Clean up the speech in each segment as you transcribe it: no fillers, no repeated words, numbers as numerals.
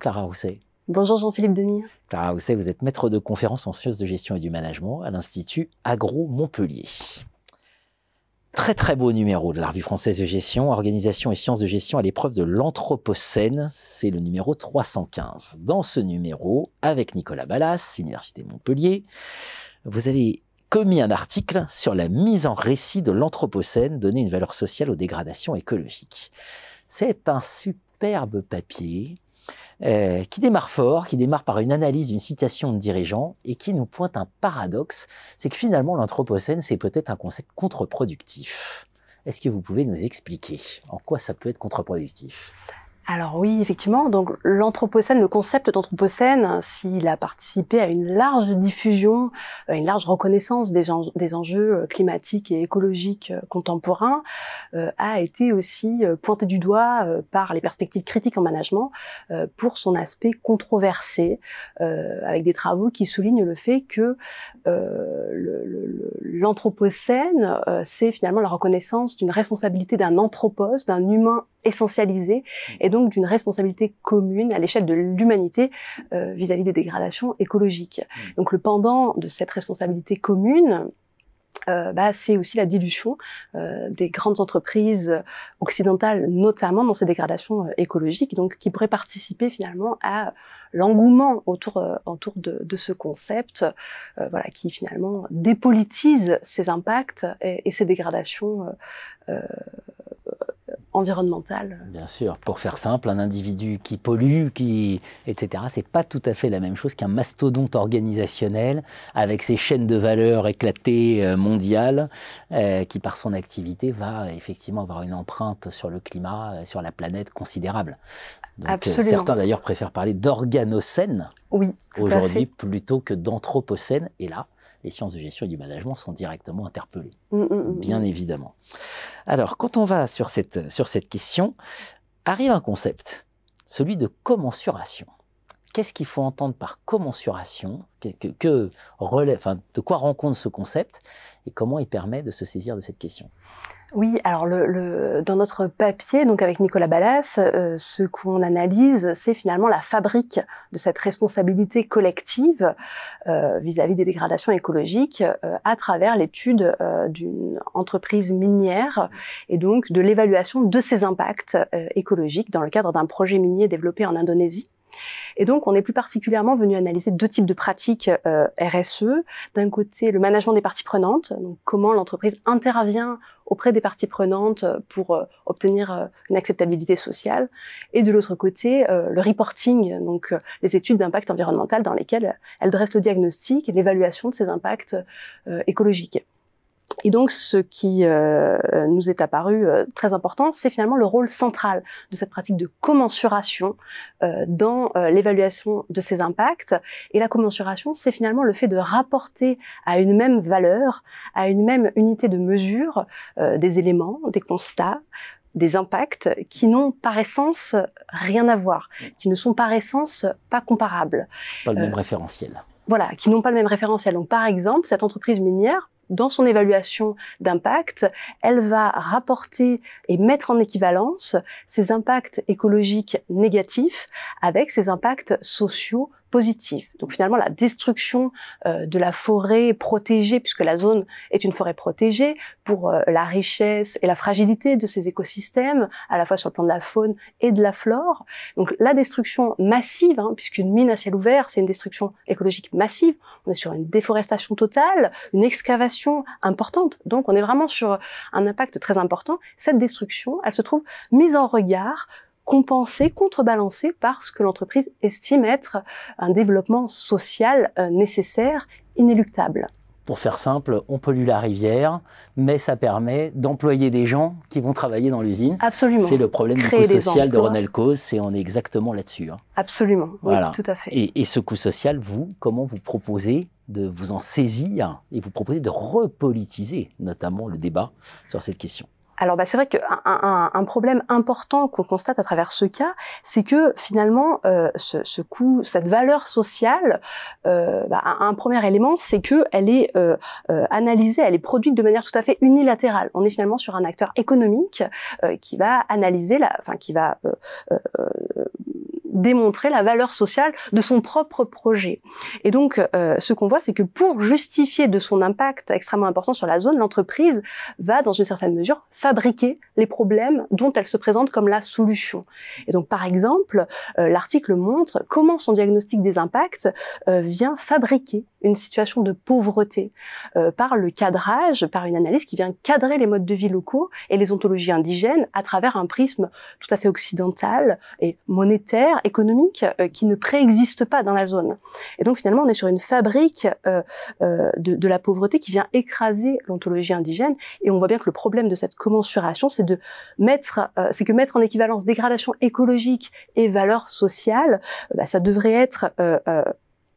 Clara Rousset. Bonjour Jean-Philippe Denis. Clara Rousset, vous êtes maître de conférences en sciences de gestion et du management à l'Institut Agro Montpellier. Très beau numéro de la Revue française de gestion, organisation et sciences de gestion à l'épreuve de l'Anthropocène. C'est le numéro 315. Dans ce numéro, avec Nicolas Ballas, Université de Montpellier, vous avez commis un article sur la mise en récit de l'Anthropocène, donner une valeur sociale aux dégradations écologiques. C'est un superbe papier qui démarre fort, qui démarre par une analyse d'une citation de dirigeant et qui nous pointe un paradoxe, c'est que finalement l'Anthropocène, c'est peut-être un concept contre-productif. Est-ce que vous pouvez nous expliquer en quoi ça peut être contre-productif ? Alors oui, effectivement, donc l'Anthropocène, le concept d'Anthropocène, s'il a participé à une large diffusion, une large reconnaissance des enjeux climatiques et écologiques contemporains, a été aussi pointé du doigt par les perspectives critiques en management pour son aspect controversé, avec des travaux qui soulignent le fait que l'Anthropocène, c'est finalement la reconnaissance d'une responsabilité d'un anthropos, d'un humain essentialisé, et donc d'une responsabilité commune à l'échelle de l'humanité vis-à-vis des dégradations écologiques. Donc le pendant de cette responsabilité commune, c'est aussi la dilution des grandes entreprises occidentales, notamment dans ces dégradations écologiques, donc qui pourrait participer finalement à l'engouement autour de ce concept, qui finalement dépolitise ces impacts et ces dégradations environnementale. Bien sûr, pour faire simple, un individu qui pollue, etc., c'est pas tout à fait la même chose qu'un mastodonte organisationnel avec ses chaînes de valeur éclatées mondiales, qui par son activité va effectivement avoir une empreinte sur le climat, sur la planète considérable. Donc, absolument. Certains d'ailleurs préfèrent parler d'organocène aujourd'hui plutôt que d'anthropocène, et là, les sciences de gestion et du management sont directement interpellées, bien évidemment. Alors, quand on va sur cette question, arrive un concept, celui de commensuration. Qu'est-ce qu'il faut entendre par commensuration ? De quoi rend compte ce concept et comment il permet de se saisir de cette question ? Oui, alors dans notre papier, donc avec Nicolas Ballas, ce qu'on analyse, c'est finalement la fabrique de cette responsabilité collective vis-à-vis des dégradations écologiques à travers l'étude d'une entreprise minière et donc de l'évaluation de ses impacts écologiques dans le cadre d'un projet minier développé en Indonésie. Et donc, on est plus particulièrement venu analyser deux types de pratiques RSE. D'un côté, le management des parties prenantes, donc comment l'entreprise intervient auprès des parties prenantes pour obtenir une acceptabilité sociale. Et de l'autre côté, le reporting, donc les études d'impact environnemental dans lesquelles elle dresse le diagnostic et l'évaluation de ces impacts écologiques. Et donc, ce qui nous est apparu très important, c'est finalement le rôle central de cette pratique de commensuration dans l'évaluation de ces impacts. Et la commensuration, c'est finalement le fait de rapporter à une même valeur, à une même unité de mesure, des éléments, des constats, des impacts qui n'ont par essence rien à voir, qui ne sont par essence pas comparables. Pas le même référentiel. Voilà, qui n'ont pas le même référentiel. Donc, par exemple, cette entreprise minière, dans son évaluation d'impact, elle va rapporter et mettre en équivalence ses impacts écologiques négatifs avec ses impacts sociaux positifs. Donc finalement, la destruction de la forêt protégée, puisque la zone est une forêt protégée, pour la richesse et la fragilité de ces écosystèmes, à la fois sur le plan de la faune et de la flore. Donc la destruction massive, puisqu'une mine à ciel ouvert, c'est une destruction écologique massive. On est sur une déforestation totale, une excavation importante. Donc on est vraiment sur un impact très important. Cette destruction, elle se trouve mise en regard, compensée, contrebalancée par ce que l'entreprise estime être un développement social nécessaire, inéluctable. Pour faire simple, on pollue la rivière, mais ça permet d'employer des gens qui vont travailler dans l'usine. Absolument. C'est le problème du coût social de Ronald Coase, on est exactement là-dessus. Absolument, voilà. Oui, tout à fait. Et ce coût social, comment vous proposez de vous en saisir et vous proposez de repolitiser notamment le débat sur cette question ? Alors c'est vrai qu'un problème important qu'on constate à travers ce cas, c'est que finalement ce coût, cette valeur sociale, un premier élément, c'est que elle est analysée, elle est produite de manière tout à fait unilatérale. On est finalement sur un acteur économique qui va analyser, qui va démontrer la valeur sociale de son propre projet. Et donc, ce qu'on voit, c'est que pour justifier de son impact extrêmement important sur la zone, l'entreprise va, dans une certaine mesure, fabriquer les problèmes dont elle se présente comme la solution. Et donc, par exemple, l'article montre comment son diagnostic des impacts vient fabriquer une situation de pauvreté par le cadrage, par une analyse qui vient cadrer les modes de vie locaux et les ontologies indigènes à travers un prisme tout à fait occidental et monétaire, économique, qui ne préexiste pas dans la zone. Et donc finalement, on est sur une fabrique de la pauvreté qui vient écraser l'ontologie indigène. Et on voit bien que le problème de cette commensuration, c'est que mettre en équivalence dégradation écologique et valeur sociale, ça devrait être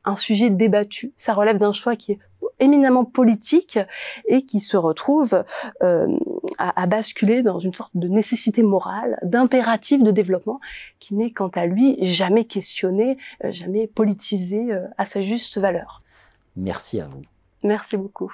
un sujet débattu. Ça relève d'un choix qui est éminemment politique et qui se retrouve à basculer dans une sorte de nécessité morale, d'impératif de développement qui n'est quant à lui jamais questionné, jamais politisé à sa juste valeur. Merci à vous. Merci beaucoup.